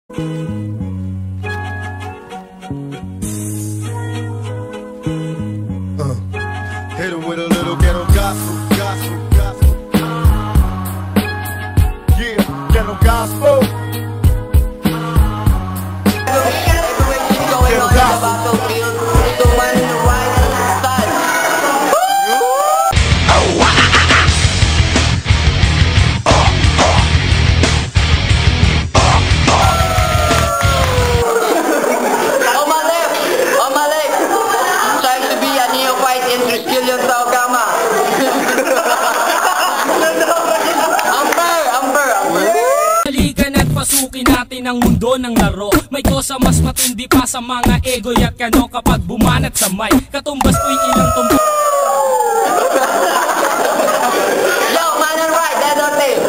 Hit 'em with a little ghetto gospel, gospel, gospel. Yeah, ghetto gospel. Ghetto gospel. Pasukin natin ang mundo ng laro. May kosa mas matindi pa sa mga ego at kano kapag bumanat sa mic. Katumbas ko'y ilang tumbok. Yo, man and right, dead or tail?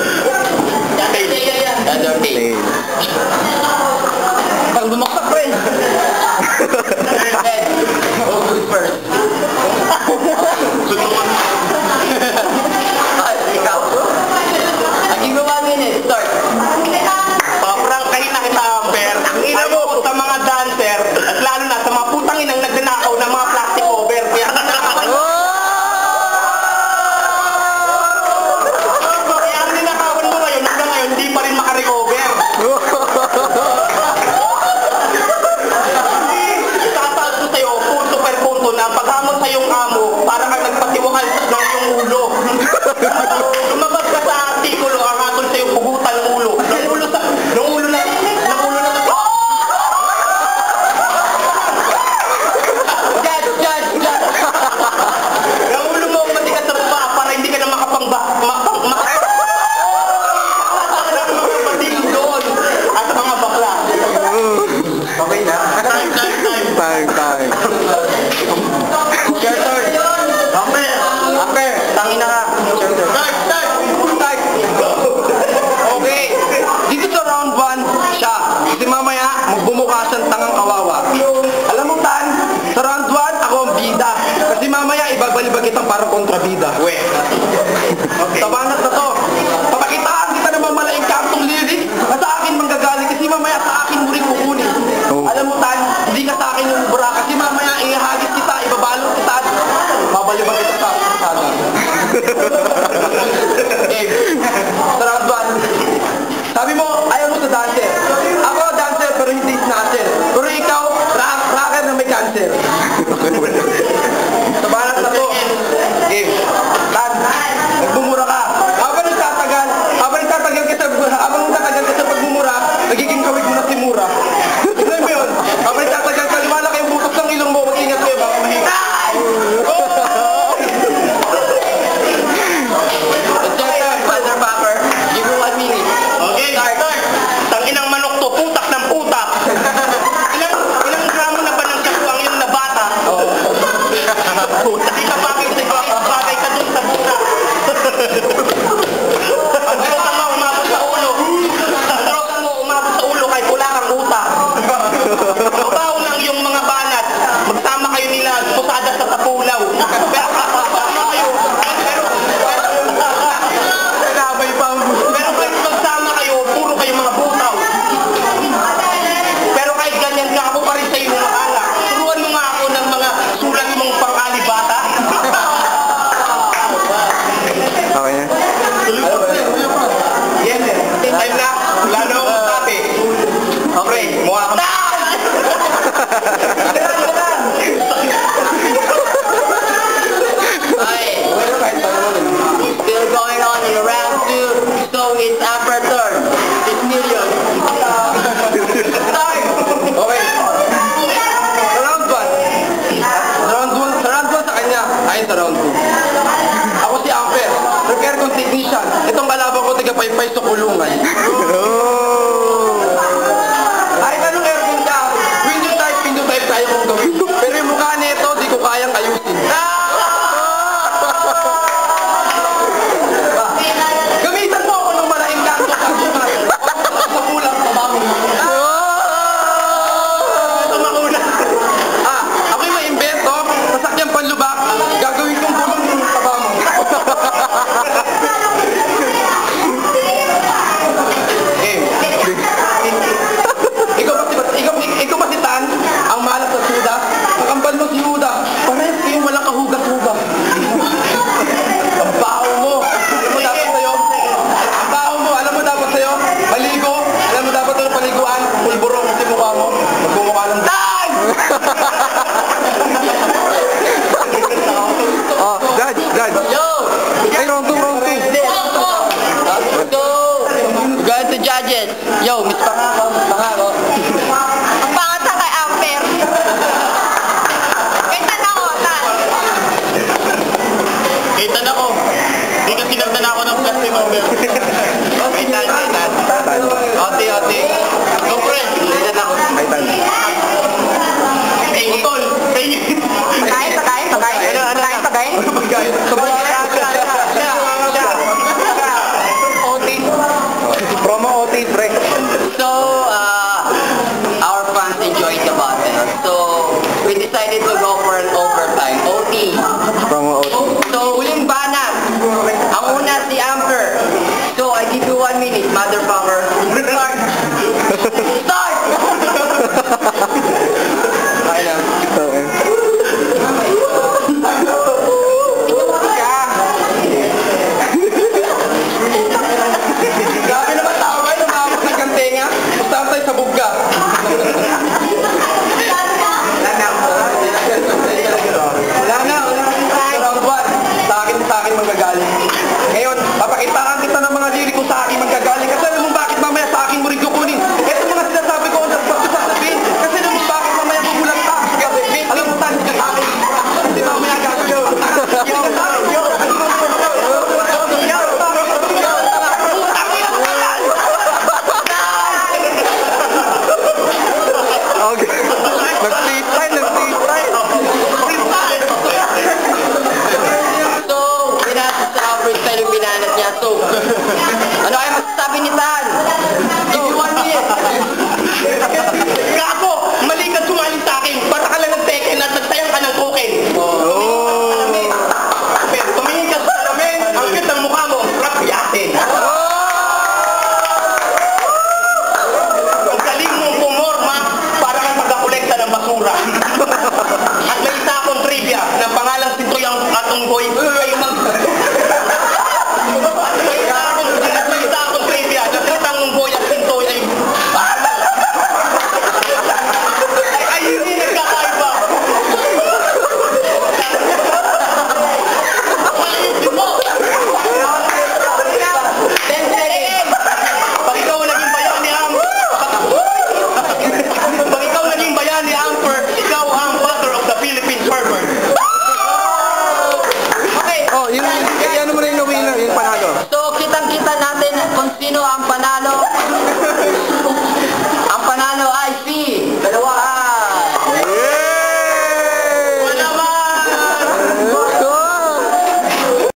Dead or tail. Pag bumaksak friend. Dead. Oh, good first. Sunungan. Ikaw. Aging 1 minute, start. Sa mga dancer at lalo na sa mga putang inang nagnanakaw ng mga plastic cover. Kaya ang ninakawan mo ngayon hanggang ngayon hindi pa rin makarecover. Itasaad ko sa'yo punto per punto na paghamon sa iyong amo para kang nagpatiwakal ng iyong ulo. Lumabas ka sa artikulo ang hatol sa iyong pugutan ng ulo. Ng ulo na Time. Your turn. Amper, tangina ka. Start. Okay. Dito sa round 1, siya. Kasi mamaya, magbumukasan tangang kawawa. Alam mo, Tan, sa round 1, ako ang bida. Kasi mamaya, ibabalibag kitang parang kontrabida. Okay. Tabanat na to. Papakitaan kita ng mamalaing kantong lirik. Sa akin manggagaling kasi mamaya sa akin mo rin kukunin. Alam mo, Tan, hindi ka sa akin yung bura kasi mamaya ihagis kita, ibabalot kita, babalibag kita sa sana. Sarap ba? Sabi mo, ayaw mo sa dancer. Ako dancer pero hindi snatcher. Yo, miss pa nga ako. Ang pangat sa kay Amper. Ganyan ako, Tan. Kaitan ako. Hindi kasi nagdan ako ng plastic over. Kaitan. Oti. Go friend. Kaitan ako. Kaitan. Utol. Pagkain. Promo OT, pre. So, our fans enjoyed the battle. So, we decided to go for an overtime. OT. Promo OT. So, huling banat. Ang una si Amper. So, I give you 1 minute, motherfucker. Start! Ay lang. Grabe naman tao kayo, lumabas ng kantenga. Basta tayo sa bugga.